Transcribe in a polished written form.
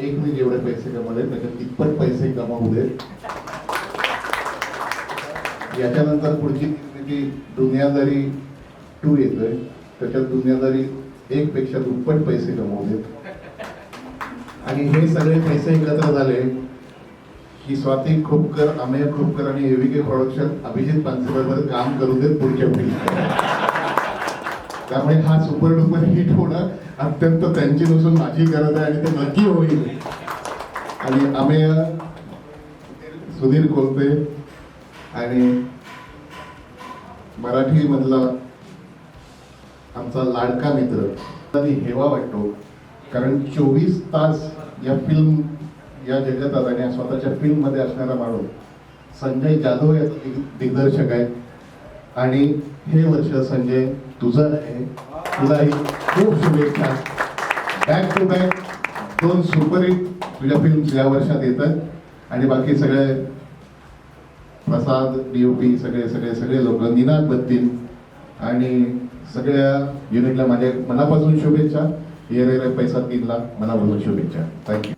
एक मी जेवढे पैसे कमवले त्याच्यात तिप्पट पैसे कमवू देत. याच्यानंतर पुढची निर्मिती दुनियादारी 2 येतोय, त्याच्यात दुनियादारी 1 पेक्षा दुप्पट पैसे कमवू देत. आणि हे सगळे पैसे एकत्र झाले की स्वाती खोपकर, अमेय खोपकर आणि एव्हीके प्रोडक्शन अभिजित पानसरेबरोबर काम करू देत पुढच्या पिढीत. त्यामुळे हा सुपर डुपर हिट होणं अत्यंत त्यांची नसून माझी गरज आहे आणि ते नक्की होईल. आणि अमेय सुधीर कोलते आणि मराठी मधला आमचा लाडका मित्र आणि हेवा वाटतो, कारण 24 तास या फिल्म या जगतात आणि स्वतःच्या फिल्म मध्ये असणारा माणूस संजय जाधव याचा दिग्दर्शक आहे. आणि हे वर्ष संजय तुझं आहे, तुलाही खूप शुभेच्छा. बॅक टू बॅक 2 सुपरहिट तुझ्या फिल्म्स या वर्षात येतात. आणि बाकी सगळे प्रसाद, DOP, सगळे सगळे सगळे लोक, निनाद बत्तीन आणि सगळ्या युनिटला माझ्या मनापासून शुभेच्छा. ये रे रे पैसा 3 लाख मनापासून शुभेच्छा. थँक्यू.